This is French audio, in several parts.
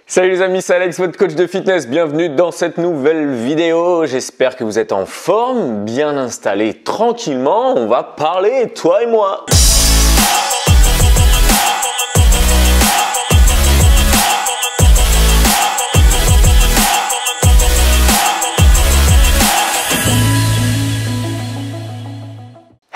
Salut les amis, c'est Alex, votre coach de fitness. Bienvenue dans cette nouvelle vidéo. J'espère que vous êtes en forme, bien installés tranquillement. On va parler, toi et moi.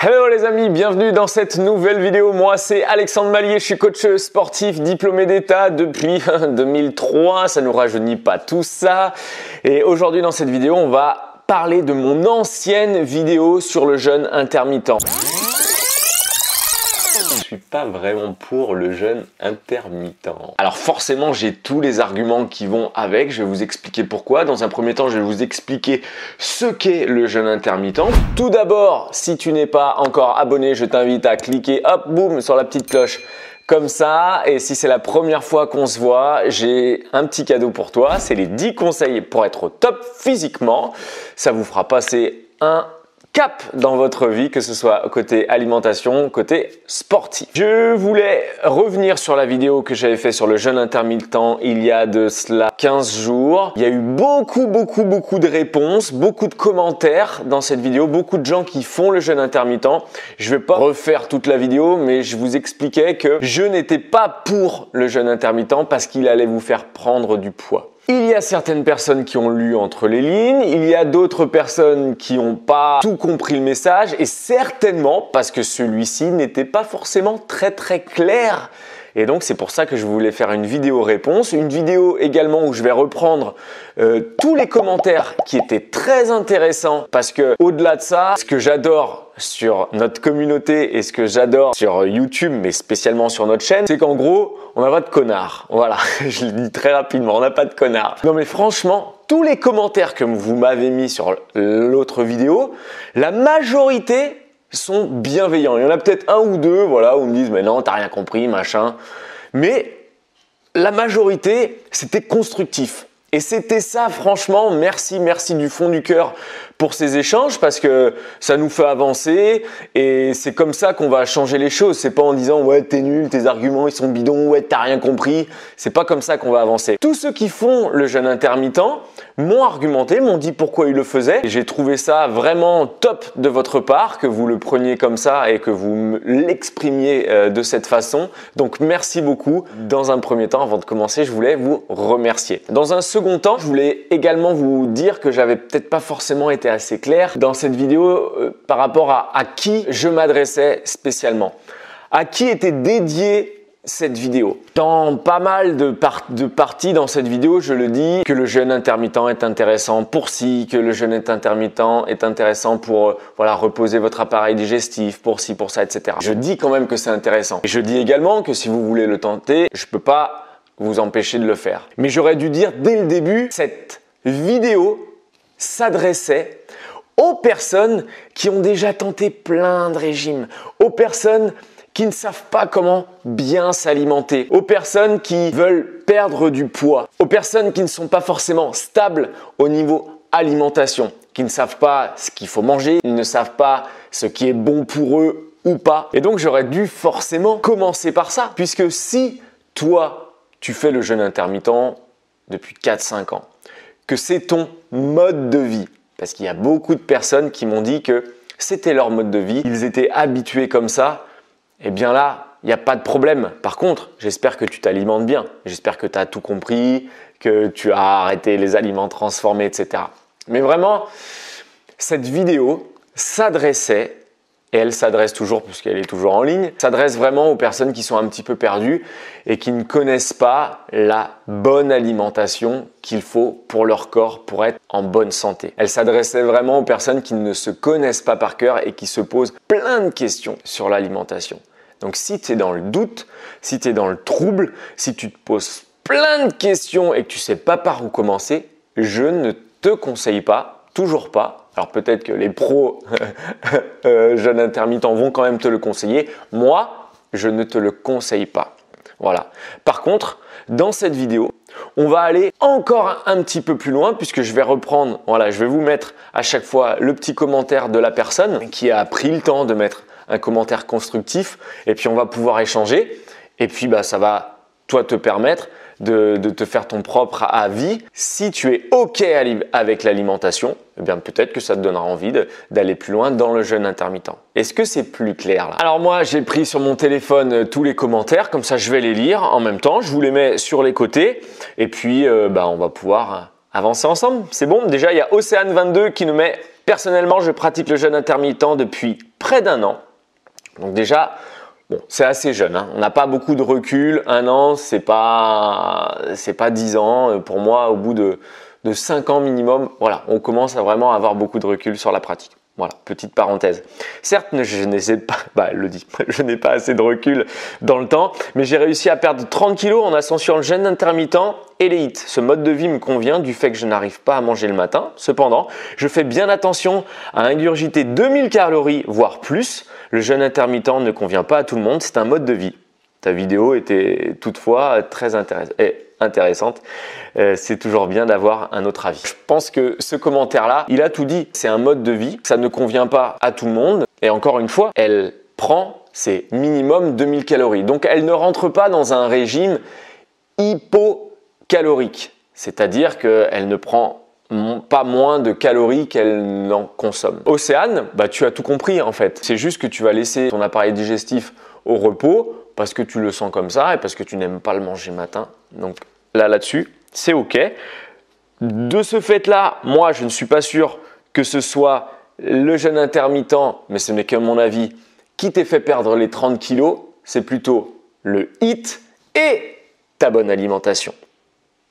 Hello les amis, bienvenue dans cette nouvelle vidéo. Moi c'est Alexandre Mallier, je suis coach sportif diplômé d'État depuis 2003, ça ne nous rajeunit pas tout ça. Et aujourd'hui dans cette vidéo, on va parler de mon ancienne vidéo sur le jeûne intermittent. Je suis pas vraiment pour le jeûne intermittent. Alors forcément, j'ai tous les arguments qui vont avec. Je vais vous expliquer pourquoi. Dans un premier temps, je vais vous expliquer ce qu'est le jeûne intermittent. Tout d'abord, si tu n'es pas encore abonné, je t'invite à cliquer, hop, boum, sur la petite cloche. Comme ça, et si c'est la première fois qu'on se voit, j'ai un petit cadeau pour toi. C'est les 10 conseils pour être au top physiquement. Ça vous fera passer un cap dans votre vie, que ce soit côté alimentation, côté sportif. Je voulais revenir sur la vidéo que j'avais fait sur le jeûne intermittent il y a de cela 15 jours. Il y a eu beaucoup de réponses, beaucoup de commentaires dans cette vidéo, beaucoup de gens qui font le jeûne intermittent. Je vais pas refaire toute la vidéo, mais je vous expliquais que je n'étais pas pour le jeûne intermittent parce qu'il allait vous faire prendre du poids. Il y a certaines personnes qui ont lu entre les lignes, il y a d'autres personnes qui n'ont pas tout compris le message et certainement parce que celui-ci n'était pas forcément très clair. Et donc c'est pour ça que je voulais faire une vidéo réponse, une vidéo également où je vais reprendre tous les commentaires qui étaient très intéressants parce que au-delà de ça, ce que j'adore sur notre communauté et ce que j'adore sur YouTube, mais spécialement sur notre chaîne, c'est qu'en gros, on n'a pas de connards. Voilà, je le dis très rapidement, on n'a pas de connards. Non mais franchement, tous les commentaires que vous m'avez mis sur l'autre vidéo, la majorité sont bienveillants. Il y en a peut-être un ou deux, voilà, où on me dit mais non, t'as rien compris, machin. Mais la majorité, c'était constructif. Et c'était ça, franchement, merci du fond du cœur pour ces échanges parce que ça nous fait avancer et c'est comme ça qu'on va changer les choses. C'est pas en disant ouais t'es nul, tes arguments ils sont bidons, ouais t'as rien compris. C'est pas comme ça qu'on va avancer. Tous ceux qui font le jeûne intermittent m'ont argumenté, m'ont dit pourquoi ils le faisaient. Et j'ai trouvé ça vraiment top de votre part que vous le preniez comme ça et que vous l'exprimiez de cette façon. Donc merci beaucoup. Dans un premier temps, avant de commencer, je voulais vous remercier. Dans un second temps, je voulais également vous dire que j'avais peut-être pas forcément été assez clair dans cette vidéo par rapport à qui je m'adressais spécialement. À qui était dédiée cette vidéo. Dans pas mal de parties dans cette vidéo, je le dis que le jeûne intermittent est intéressant pour ci, que le jeûne intermittent est intéressant pour voilà, reposer votre appareil digestif, pour ci, pour ça, etc. Je dis quand même que c'est intéressant. Et je dis également que si vous voulez le tenter, je peux pas vous empêcher de le faire. Mais j'aurais dû dire dès le début, cette vidéo s'adressait aux personnes qui ont déjà tenté plein de régimes, aux personnes qui ne savent pas comment bien s'alimenter, aux personnes qui veulent perdre du poids, aux personnes qui ne sont pas forcément stables au niveau alimentation, qui ne savent pas ce qu'il faut manger, ils ne savent pas ce qui est bon pour eux ou pas. Et donc j'aurais dû forcément commencer par ça, puisque si toi, tu fais le jeûne intermittent depuis 4-5 ans, que c'est ton mode de vie, parce qu'il y a beaucoup de personnes qui m'ont dit que c'était leur mode de vie, ils étaient habitués comme ça, eh bien là, il n'y a pas de problème. Par contre, j'espère que tu t'alimentes bien, j'espère que tu as tout compris, que tu as arrêté les aliments transformés, etc. Mais vraiment, cette vidéo s'adressait, et elle s'adresse toujours puisqu'elle est toujours en ligne, s'adresse vraiment aux personnes qui sont un petit peu perdues et qui ne connaissent pas la bonne alimentation qu'il faut pour leur corps pour être en bonne santé. Elle s'adressait vraiment aux personnes qui ne se connaissent pas par cœur et qui se posent plein de questions sur l'alimentation. Donc si tu es dans le doute, si tu es dans le trouble, si tu te poses plein de questions et que tu ne sais pas par où commencer, je ne te conseille pas, toujours pas. Alors peut-être que les pros jeûne intermittent vont quand même te le conseiller. Moi, je ne te le conseille pas. Voilà. Par contre, dans cette vidéo, on va aller encore un petit peu plus loin puisque je vais reprendre, voilà, je vais vous mettre à chaque fois le petit commentaire de la personne qui a pris le temps de mettre un commentaire constructif et puis on va pouvoir échanger et puis ça va toi te permettre de te faire ton propre avis. Si tu es OK avec l'alimentation, eh bien peut-être que ça te donnera envie d'aller plus loin dans le jeûne intermittent. Est-ce que c'est plus clair là? Alors moi, j'ai pris sur mon téléphone tous les commentaires, comme ça je vais les lire en même temps. Je vous les mets sur les côtés et puis on va pouvoir avancer ensemble. C'est bon? Déjà, il y a Océane22 qui nous met « Personnellement, je pratique le jeûne intermittent depuis près d'1 an. » Donc déjà, bon, c'est assez jeune, hein. On n'a pas beaucoup de recul. 1 an, c'est pas 10 ans. Pour moi, au bout de 5 ans minimum, voilà, on commence à vraiment avoir beaucoup de recul sur la pratique. Voilà, petite parenthèse. Certes, je n'ai pas assez de recul dans le temps, mais j'ai réussi à perdre 30 kilos en associant le jeûne intermittent et les HIIT. Ce mode de vie me convient du fait que je n'arrive pas à manger le matin. Cependant, je fais bien attention à ingurgiter 2000 calories, voire plus. Le jeûne intermittent ne convient pas à tout le monde, c'est un mode de vie. Ta vidéo était toutefois très intéressante. C'est toujours bien d'avoir un autre avis. Je pense que ce commentaire-là, il a tout dit. C'est un mode de vie, ça ne convient pas à tout le monde. Et encore une fois, elle prend ses minimum 2000 calories. Donc, elle ne rentre pas dans un régime hypocalorique. C'est-à-dire qu'elle ne prend pas moins de calories qu'elle n'en consomme. Océane, tu as tout compris en fait. C'est juste que tu vas laisser ton appareil digestif au repos parce que tu le sens comme ça et parce que tu n'aimes pas le manger matin. Donc là-dessus, c'est OK. De ce fait-là, moi, je ne suis pas sûr que ce soit le jeûne intermittent, mais ce n'est que mon avis, qui t'ait fait perdre les 30 kilos. C'est plutôt le HIIT et ta bonne alimentation.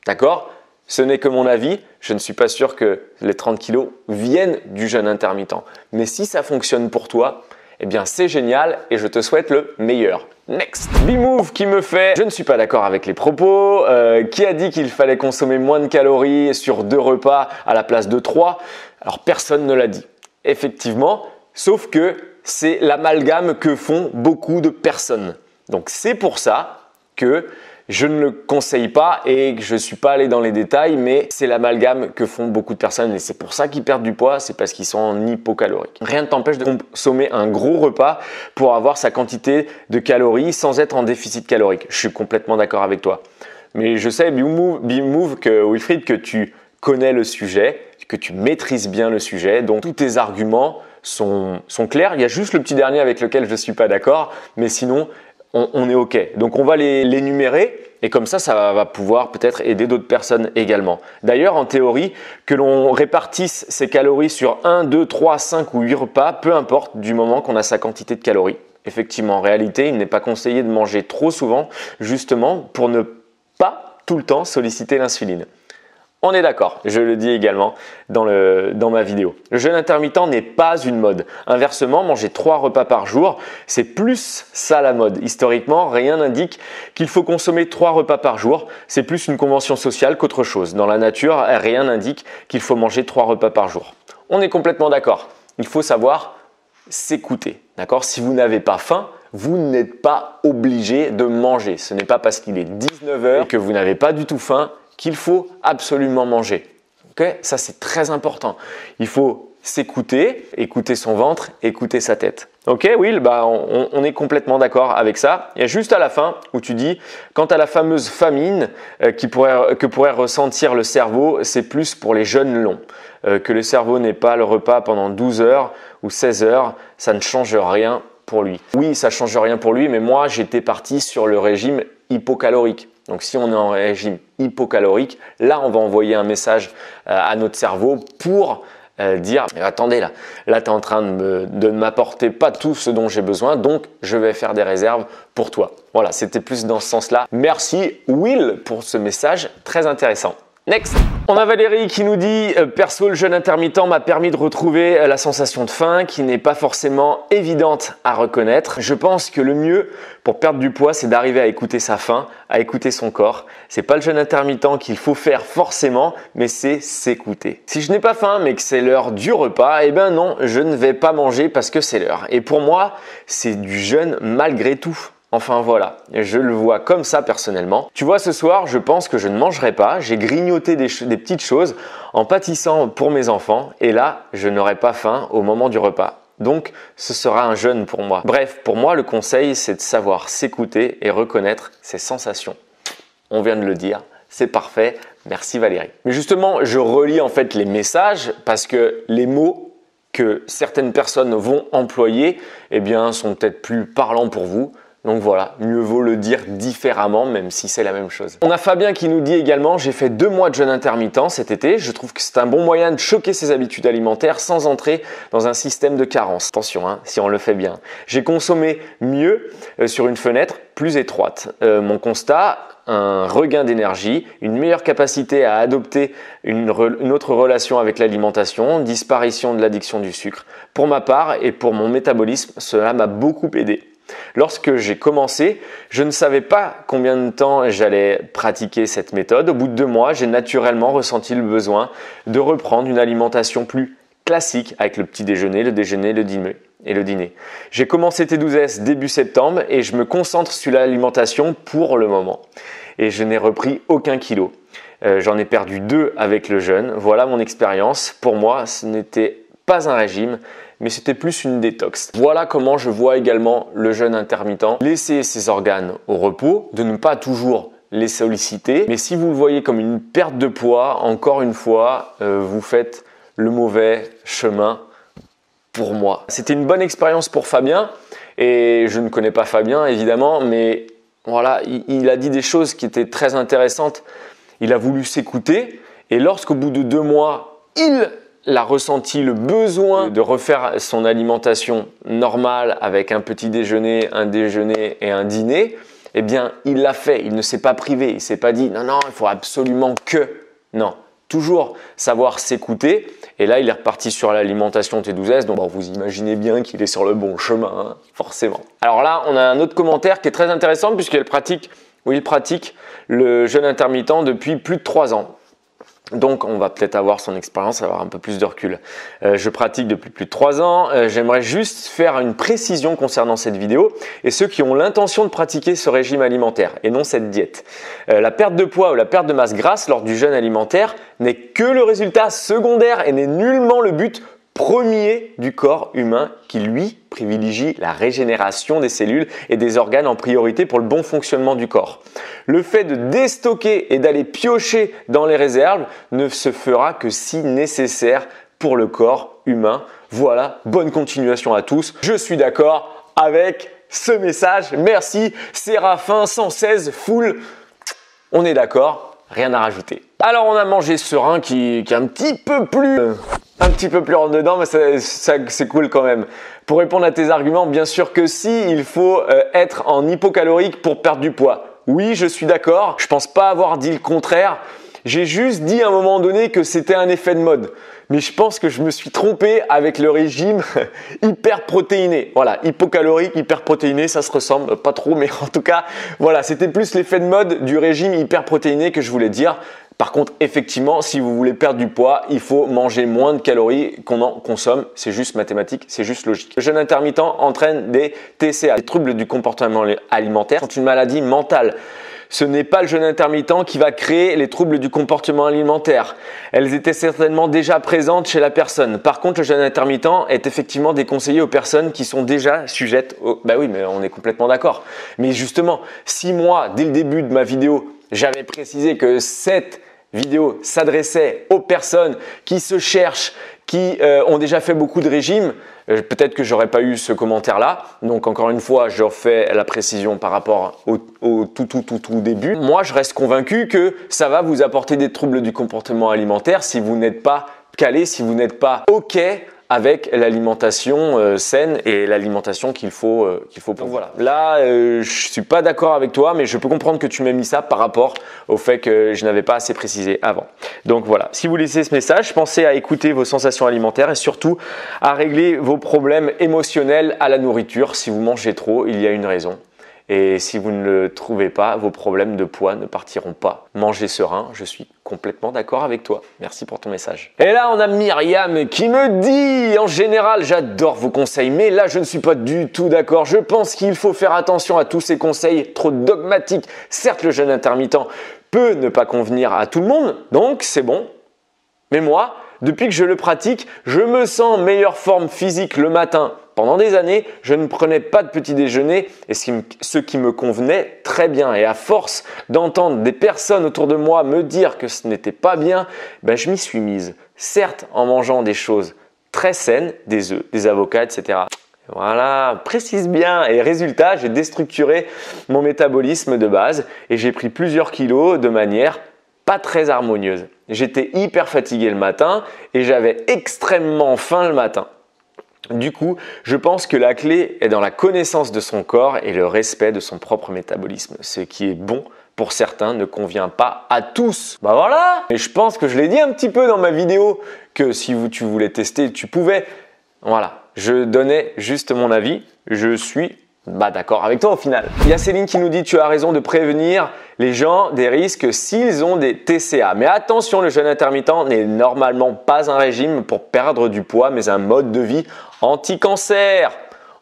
D'accord ? Ce n'est que mon avis. Je ne suis pas sûr que les 30 kilos viennent du jeûne intermittent. Mais si ça fonctionne pour toi, eh bien c'est génial et je te souhaite le meilleur. Next. Bimove qui me fait « Je ne suis pas d'accord avec les propos. Qui a dit qu'il fallait consommer moins de calories sur 2 repas à la place de 3 ?» Alors personne ne l'a dit. Effectivement, sauf que c'est l'amalgame que font beaucoup de personnes. Donc c'est pour ça que je ne le conseille pas et que je ne suis pas allé dans les détails, mais c'est l'amalgame que font beaucoup de personnes et c'est pour ça qu'ils perdent du poids, c'est parce qu'ils sont en hypocalorique. Rien ne t'empêche de consommer un gros repas pour avoir sa quantité de calories sans être en déficit calorique. Je suis complètement d'accord avec toi. Mais je sais, Bimove, Wilfried, que tu connais le sujet, que tu maîtrises bien le sujet, donc tous tes arguments sont clairs. Il y a juste le petit dernier avec lequel je ne suis pas d'accord, mais sinon, on est OK. Donc, on va les énumérer et comme ça va pouvoir peut-être aider d'autres personnes également. D'ailleurs, en théorie, que l'on répartisse ses calories sur 1, 2, 3, 5 ou 8 repas, peu importe du moment qu'on a sa quantité de calories. Effectivement, en réalité, il n'est pas conseillé de manger trop souvent, justement pour ne pas tout le temps solliciter l'insuline. On est d'accord, je le dis également dans ma vidéo. Le jeûne intermittent n'est pas une mode. Inversement, manger 3 repas par jour, c'est plus ça la mode. Historiquement, rien n'indique qu'il faut consommer 3 repas par jour. C'est plus une convention sociale qu'autre chose. Dans la nature, rien n'indique qu'il faut manger 3 repas par jour. On est complètement d'accord. Il faut savoir s'écouter. D'accord ? Si vous n'avez pas faim, vous n'êtes pas obligé de manger. Ce n'est pas parce qu'il est 19 h et que vous n'avez pas du tout faim qu'il faut absolument manger. Okay ? Ça, c'est très important. Il faut s'écouter, écouter son ventre, écouter sa tête. Ok, Will, on est complètement d'accord avec ça. Il y a juste à la fin où tu dis, quant à la fameuse famine que pourrait ressentir le cerveau, c'est plus pour les jeûnes longs. Que le cerveau n'ait pas le repas pendant 12 heures ou 16 heures, ça ne change rien pour lui. Oui, ça ne change rien pour lui, mais moi, j'étais parti sur le régime hypocalorique. Donc, si on est en régime hypocalorique, là, on va envoyer un message à notre cerveau pour dire « Attendez, là tu es en train de ne m'apporter pas tout ce dont j'ai besoin, donc je vais faire des réserves pour toi. » Voilà, c'était plus dans ce sens-là. Merci, Will, pour ce message très intéressant. Next. On a Valérie qui nous dit « Perso, le jeûne intermittent m'a permis de retrouver la sensation de faim qui n'est pas forcément évidente à reconnaître. Je pense que le mieux pour perdre du poids, c'est d'arriver à écouter sa faim, à écouter son corps. C'est pas le jeûne intermittent qu'il faut faire forcément, mais c'est s'écouter. Si je n'ai pas faim, mais que c'est l'heure du repas, eh ben non, je ne vais pas manger parce que c'est l'heure. Et pour moi, c'est du jeûne malgré tout. Enfin voilà, je le vois comme ça personnellement. Tu vois, ce soir, je pense que je ne mangerai pas. J'ai grignoté des petites choses en pâtissant pour mes enfants et là, je n'aurai pas faim au moment du repas. Donc, ce sera un jeûne pour moi. Bref, pour moi, le conseil, c'est de savoir s'écouter et reconnaître ses sensations. on vient de le dire, c'est parfait. Merci Valérie. Mais justement, je relis en fait les messages parce que les mots que certaines personnes vont employer, eh bien, sont peut-être plus parlants pour vous. Donc voilà, mieux vaut le dire différemment, même si c'est la même chose. On a Fabien qui nous dit également « J'ai fait 2 mois de jeûne intermittent cet été. Je trouve que c'est un bon moyen de choquer ses habitudes alimentaires sans entrer dans un système de carence. » Attention, hein, si on le fait bien. J'ai consommé mieux sur une fenêtre plus étroite. Mon constat, un regain d'énergie, une meilleure capacité à adopter une autre relation avec l'alimentation, disparition de l'addiction du sucre. Pour ma part et pour mon métabolisme, cela m'a beaucoup aidé. Lorsque j'ai commencé, je ne savais pas combien de temps j'allais pratiquer cette méthode. Au bout de 2 mois, j'ai naturellement ressenti le besoin de reprendre une alimentation plus classique avec le petit déjeuner, le dîner et le dîner. J'ai commencé T12S début septembre et je me concentre sur l'alimentation pour le moment. Et je n'ai repris aucun kilo. J'en ai perdu 2 avec le jeûne. Voilà mon expérience. Pour moi, ce n'était pas un régime, mais c'était plus une détox. Voilà comment je vois également le jeûne intermittent. Laisser ses organes au repos, de ne pas toujours les solliciter. Mais si vous le voyez comme une perte de poids, encore une fois, vous faites le mauvais chemin pour moi. C'était une bonne expérience pour Fabien et je ne connais pas Fabien évidemment, mais voilà, il a dit des choses qui étaient très intéressantes. Il a voulu s'écouter et lorsqu'au bout de 2 mois, il a ressenti le besoin de refaire son alimentation normale avec un petit déjeuner, un déjeuner et un dîner, eh bien, il l'a fait. Il ne s'est pas privé. Il ne s'est pas dit « non, non, il faut absolument que… » Non, toujours savoir s'écouter. Et là, il est reparti sur l'alimentation T12S. Donc, bon, vous imaginez bien qu'il est sur le bon chemin, hein, forcément. Alors là, on a un autre commentaire qui est très intéressant puisqu'il pratique le jeûne intermittent depuis plus de 3 ans. Donc, on va peut-être avoir son expérience, avoir un peu plus de recul. Je pratique depuis plus de 3 ans. J'aimerais juste faire une précision concernant cette vidéo et ceux qui ont l'intention de pratiquer ce régime alimentaire et non cette diète. La perte de poids ou la perte de masse grasse lors du jeûne alimentaire n'est que le résultat secondaire et n'est nullement le but premier du corps humain qui, lui, privilégie la régénération des cellules et des organes en priorité pour le bon fonctionnement du corps. Le fait de déstocker et d'aller piocher dans les réserves ne se fera que si nécessaire pour le corps humain. Voilà, bonne continuation à tous. Je suis d'accord avec ce message. Merci, Séraphin 116 full. On est d'accord, rien à rajouter. Alors on a mangé serein qui est un petit peu plus rentre dedans, mais c'est cool quand même. Pour répondre à tes arguments, bien sûr que si, il faut être en hypocalorique pour perdre du poids. Oui, je suis d'accord. Je pense pas avoir dit le contraire. J'ai juste dit à un moment donné que c'était un effet de mode. Mais je pense que je me suis trompé avec le régime hyperprotéiné. Voilà, hypocalorique, hyperprotéiné, ça se ressemble pas trop, mais en tout cas, voilà, c'était plus l'effet de mode du régime hyperprotéiné que je voulais dire. Par contre, effectivement, si vous voulez perdre du poids, il faut manger moins de calories qu'on en consomme. C'est juste mathématique, c'est juste logique. Le jeûne intermittent entraîne des TCA, des troubles du comportement alimentaire. C'est une maladie mentale. Ce n'est pas le jeûne intermittent qui va créer les troubles du comportement alimentaire. Elles étaient certainement déjà présentes chez la personne. Par contre, le jeûne intermittent est effectivement déconseillé aux personnes qui sont déjà sujettes au… Bah oui, mais on est complètement d'accord. Mais justement, si moi, dès le début de ma vidéo, j'avais précisé que cette vidéo s'adressait aux personnes qui se cherchent, qui ont déjà fait beaucoup de régimes, peut-être que j'aurais pas eu ce commentaire-là. Donc encore une fois, je refais la précision par rapport au tout début. Moi, je reste convaincu que ça va vous apporter des troubles du comportement alimentaire si vous n'êtes pas calé, si vous n'êtes pas OK avec l'alimentation saine et l'alimentation qu'il faut Donc voilà. Là, je suis pas d'accord avec toi, mais je peux comprendre que tu m'aies mis ça par rapport au fait que je n'avais pas assez précisé avant. Donc voilà. Si vous laissez ce message, pensez à écouter vos sensations alimentaires et surtout à régler vos problèmes émotionnels à la nourriture. Si vous mangez trop, il y a une raison. Et si vous ne le trouvez pas, vos problèmes de poids ne partiront pas. Mangez serein, je suis complètement d'accord avec toi. Merci pour ton message. Et là, on a Myriam qui me dit « En général, j'adore vos conseils, mais là, je ne suis pas du tout d'accord. Je pense qu'il faut faire attention à tous ces conseils trop dogmatiques. Certes, le jeûne intermittent peut ne pas convenir à tout le monde, donc c'est bon. Mais moi, depuis que je le pratique, je me sens en meilleure forme physique le matin Pendant des années, je ne prenais pas de petit déjeuner et ce qui me convenait très bien. Et à force d'entendre des personnes autour de moi me dire que ce n'était pas bien, je m'y suis mise. Certes, en mangeant des choses très saines, des œufs, des avocats, etc. Voilà, précise bien. Et résultat, j'ai déstructuré mon métabolisme de base et j'ai pris plusieurs kilos de manière pas très harmonieuse. J'étais hyper fatigué le matin et j'avais extrêmement faim le matin. Du coup, je pense que la clé est dans la connaissance de son corps et le respect de son propre métabolisme. Ce qui est bon pour certains ne convient pas à tous. Voilà. Et je pense que je l'ai dit un petit peu dans ma vidéo que si tu voulais tester, tu pouvais. Voilà. Je donnais juste mon avis. Je suis d'accord avec toi au final. Il y a Céline qui nous dit tu as raison de prévenir les gens des risques s'ils ont des TCA. Mais attention, le jeûne intermittent n'est normalement pas un régime pour perdre du poids, mais un mode de vie anti-cancer.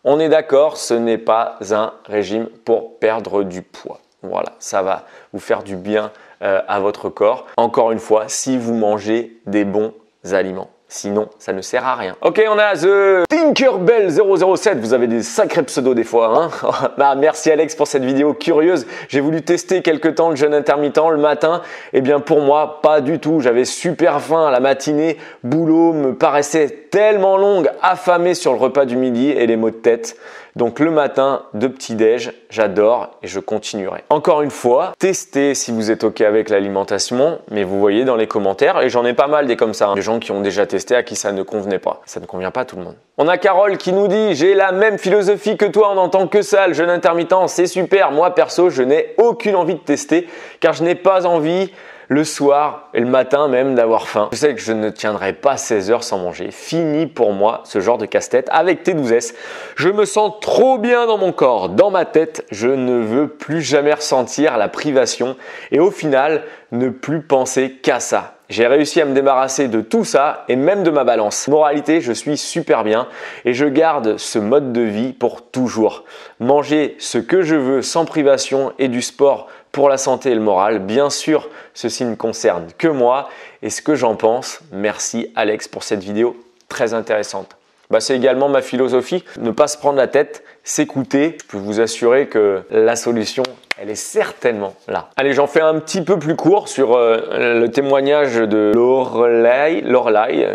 On est d'accord, ce n'est pas un régime pour perdre du poids. Voilà, ça va vous faire du bien à votre corps. Encore une fois, si vous mangez des bons aliments. Sinon, ça ne sert à rien. Ok, on a The Tinkerbell 007. Vous avez des sacrés pseudos des fois. Hein. Merci Alex pour cette vidéo curieuse. J'ai voulu tester quelque temps le jeûne intermittent le matin. Eh bien pour moi, pas du tout. J'avais super faim. La matinée, boulot me paraissait tellement longue, affamé sur le repas du midi et les maux de tête. Donc le matin de petit-déj, j'adore et je continuerai. Encore une fois, testez si vous êtes OK avec l'alimentation, mais vous voyez dans les commentaires, et j'en ai pas mal des comme ça, des gens qui ont déjà testé à qui ça ne convenait pas. Ça ne convient pas à tout le monde. On a Carole qui nous dit « J'ai la même philosophie que toi, on n'entend que ça, le jeûne intermittent, c'est super. Moi perso, je n'ai aucune envie de tester car je n'ai pas envie le soir et le matin même d'avoir faim. Je sais que je ne tiendrai pas 16 heures sans manger. Fini pour moi ce genre de casse-tête avec T12S. Je me sens trop bien dans mon corps, dans ma tête. Je ne veux plus jamais ressentir la privation et au final, ne plus penser qu'à ça. J'ai réussi à me débarrasser de tout ça et même de ma balance. Moralité, je suis super bien et je garde ce mode de vie pour toujours. Manger ce que je veux sans privation et du sport pour la santé et le moral. Bien sûr, ceci ne concerne que moi et ce que j'en pense. Merci Alex pour cette vidéo très intéressante. C'est également ma philosophie, ne pas se prendre la tête, s'écouter. Je peux vous assurer que la solution, elle est certainement là. Allez, j'en fais un petit peu plus court sur le témoignage de Lorelai,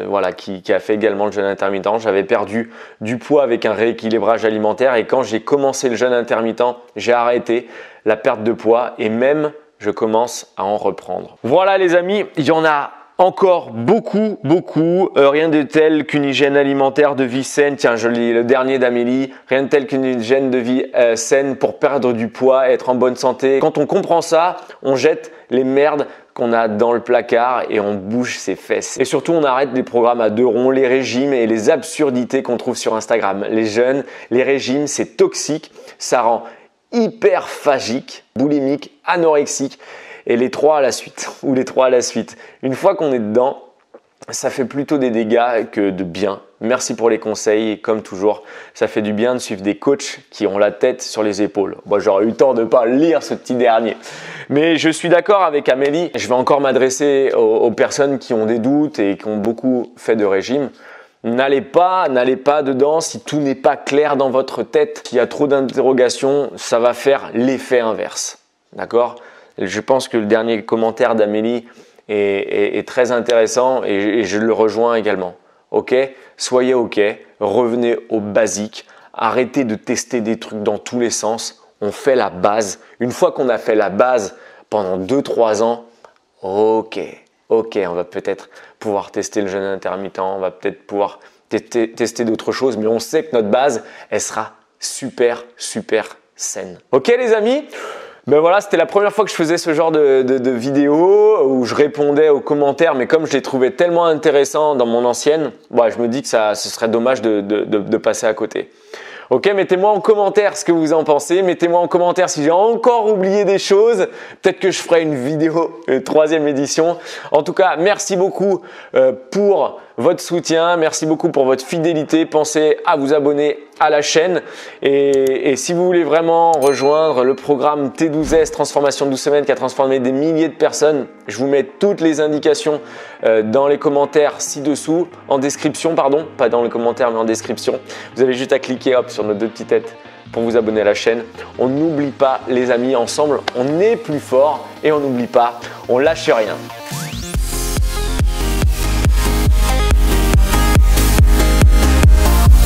voilà, qui a fait également le jeûne intermittent. J'avais perdu du poids avec un rééquilibrage alimentaire et quand j'ai commencé le jeûne intermittent, j'ai arrêté la perte de poids et même je commence à en reprendre. Voilà les amis, il y en a encore beaucoup. Rien de tel qu'une hygiène alimentaire de vie saine. Tiens, je lis le dernier d'Amélie. Rien de tel qu'une hygiène de vie saine pour perdre du poids, être en bonne santé. Quand on comprend ça, on jette les merdes qu'on a dans le placard et on bouge ses fesses. Et surtout, on arrête les programmes à 2 ronds, les régimes et les absurdités qu'on trouve sur Instagram. Les jeûnes, les régimes, c'est toxique. Ça rend hyperphagique, boulimique, anorexique. Et les 3 à la suite, ou les 3 à la suite. Une fois qu'on est dedans, ça fait plutôt des dégâts que de bien. Merci pour les conseils et comme toujours, ça fait du bien de suivre des coachs qui ont la tête sur les épaules. Moi, j'aurais eu le temps de ne pas lire ce petit dernier. Mais je suis d'accord avec Amélie. Je vais encore m'adresser aux personnes qui ont des doutes et qui ont beaucoup fait de régime. N'allez pas dedans si tout n'est pas clair dans votre tête. S'il y a trop d'interrogations, ça va faire l'effet inverse. D'accord ? Je pense que le dernier commentaire d'Amélie est très intéressant et je le rejoins également. Ok, soyez ok, revenez au basique, arrêtez de tester des trucs dans tous les sens. On fait la base. Une fois qu'on a fait la base pendant 2-3 ans, ok, on va peut-être pouvoir tester le jeûne intermittent, on va peut-être pouvoir tester d'autres choses, mais on sait que notre base, elle sera super saine. Ok les amis ? Voilà, c'était la première fois que je faisais ce genre de vidéo où je répondais aux commentaires, mais comme je les trouvais tellement intéressants dans mon ancienne, je me dis que ce serait dommage de passer à côté. Ok, mettez-moi en commentaire ce que vous en pensez. Mettez-moi en commentaire si j'ai encore oublié des choses. Peut-être que je ferai une vidéo, une 3e édition. En tout cas, merci beaucoup pour votre soutien. Merci beaucoup pour votre fidélité. Pensez à vous abonner à la chaîne. Et si vous voulez vraiment rejoindre le programme T12S, Transformation de 12 semaines qui a transformé des milliers de personnes, je vous mets toutes les indications dans les commentaires ci-dessous, en description, pardon, pas dans les commentaires mais en description. Vous avez juste à cliquer hop, sur nos 2 petites têtes pour vous abonner à la chaîne. On n'oublie pas les amis, ensemble on est plus fort et on n'oublie pas, on lâche rien.